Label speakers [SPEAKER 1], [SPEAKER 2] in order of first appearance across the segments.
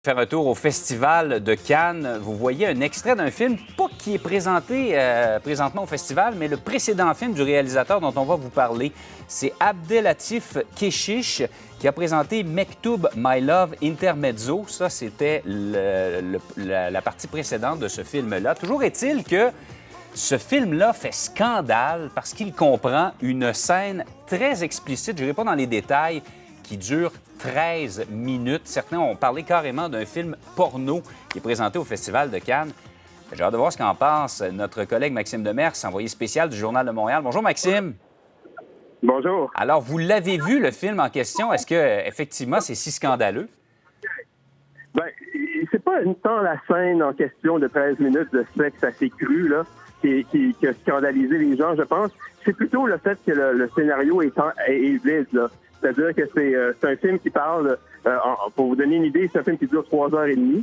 [SPEAKER 1] Faire un tour au Festival de Cannes. Vous voyez un extrait d'un film, pas qui est présenté présentement au festival, mais le précédent film du réalisateur dont on va vous parler. C'est Abdelatif Kechiche qui a présenté Mektoub My Love Intermezzo. Ça, c'était la partie précédente de ce film-là. Toujours est-il que ce film-là fait scandale parce qu'il comprend une scène très explicite, je n'irai pas dans les détails, qui dure 13 minutes. Certains ont parlé carrément d'un film porno qui est présenté au Festival de Cannes. J'ai hâte de voir ce qu'en pense notre collègue Maxime Demers, envoyé spécial du Journal de Montréal. Bonjour, Maxime.
[SPEAKER 2] Bonjour.
[SPEAKER 1] Alors, vous l'avez vu, le film en question. Est-ce que effectivement c'est si scandaleux?
[SPEAKER 2] Bien, c'est pas tant la scène en question de 13 minutes de sexe assez cru, là, qui a scandalisé les gens, je pense. C'est plutôt le fait que le scénario est vide, là. C'est-à-dire que c'est un film qui parle, pour vous donner une idée, c'est un film qui dure 3h30.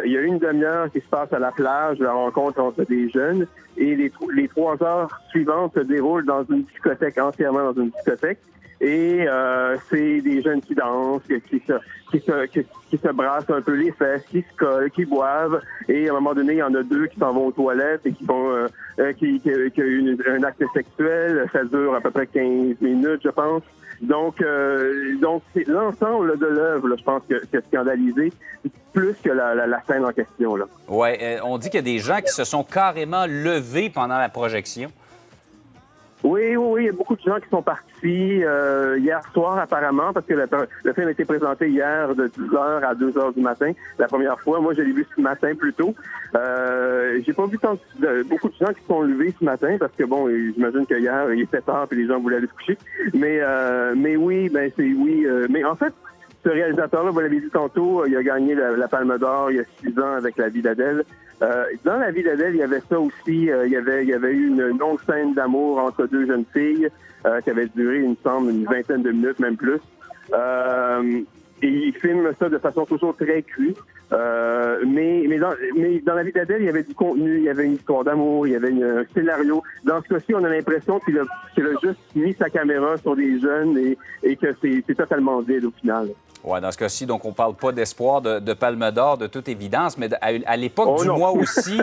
[SPEAKER 2] Il y a une demi-heure qui se passe à la plage, la rencontre entre des jeunes, et les 3 heures suivantes se déroulent dans une discothèque, entièrement dans une discothèque. Et c'est des jeunes qui dansent, qui se brassent un peu les fesses, qui se collent, qui boivent. Et à un moment donné, il y en a 2 qui s'en vont aux toilettes et qui font qui a eu un acte sexuel. Ça dure à peu près 15 minutes, je pense. Donc c'est l'ensemble de l'œuvre, je pense, qui a scandalisé, plus que la scène en question.
[SPEAKER 1] Oui, on dit qu'il y a des gens qui se sont carrément levés pendant la projection.
[SPEAKER 2] Oui, il y a beaucoup de gens qui sont partis hier soir, apparemment, parce que le film a été présenté hier de 10h à 2h du matin, la première fois. Moi, je l'ai vu ce matin plus tôt. J'ai pas vu beaucoup de gens qui se sont levés ce matin, parce que, bon, j'imagine qu'hier, il était tard et les gens voulaient aller se coucher. Mais oui, mais en fait, ce réalisateur-là, vous l'avez dit tantôt, il a gagné la Palme d'Or il y a 6 ans avec La vie d'Adèle. Dans La vie d'Adèle, il y avait ça aussi. Il y avait eu une longue scène d'amour entre 2 jeunes filles qui avait duré, il me semble, une vingtaine de minutes, même plus. Et il filme ça de façon toujours très crue. Mais dans La vie d'Adèle, il y avait du contenu, il y avait une histoire d'amour, il y avait un scénario. Dans ce cas-ci, on a l'impression qu'il a juste mis sa caméra sur des jeunes et que c'est totalement vide au final.
[SPEAKER 1] Oui, dans ce cas-ci, donc on ne parle pas d'espoir de Palme d'Or de toute évidence, mais à l'époque du mois aussi,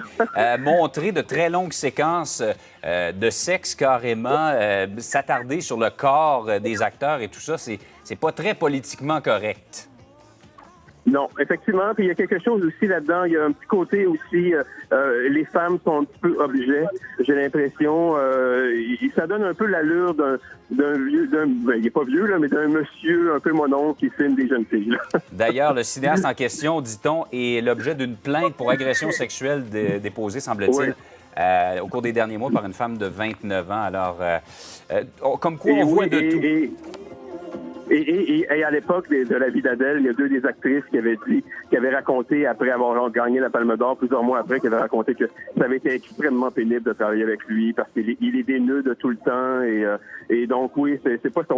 [SPEAKER 1] montrer de très longues séquences de sexe carrément, s'attarder sur le corps des acteurs et tout ça, c'est pas très politiquement correct.
[SPEAKER 2] Non, effectivement. Puis il y a quelque chose aussi là-dedans. Il y a un petit côté aussi, les femmes sont un petit peu objets. J'ai l'impression, ça donne un peu l'allure d'un vieux, il n'est pas vieux là, mais d'un monsieur un peu mononcle qui filme des jeunes filles. D'ailleurs,
[SPEAKER 1] le cinéaste en question, dit-on, est l'objet d'une plainte pour agression sexuelle déposée, semble-t-il. Oui. Au cours des derniers mois par une femme de 29 ans. Alors, comme quoi on voit de tout.
[SPEAKER 2] Et à l'époque de La vie d'Adèle, il y a 2 des actrices qui avaient raconté, après avoir gagné la Palme d'Or, plusieurs mois après, qui avaient raconté que ça avait été extrêmement pénible de travailler avec lui parce qu'il est dénué de tout le temps. Et donc, oui, c'est pas sa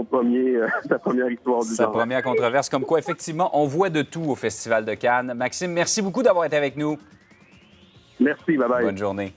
[SPEAKER 2] première histoire du genre.
[SPEAKER 1] Sa première controverse. Comme quoi, effectivement, on voit de tout au Festival de Cannes. Maxime, merci beaucoup d'avoir été avec nous.
[SPEAKER 2] Merci, bye-bye.
[SPEAKER 1] Bonne journée.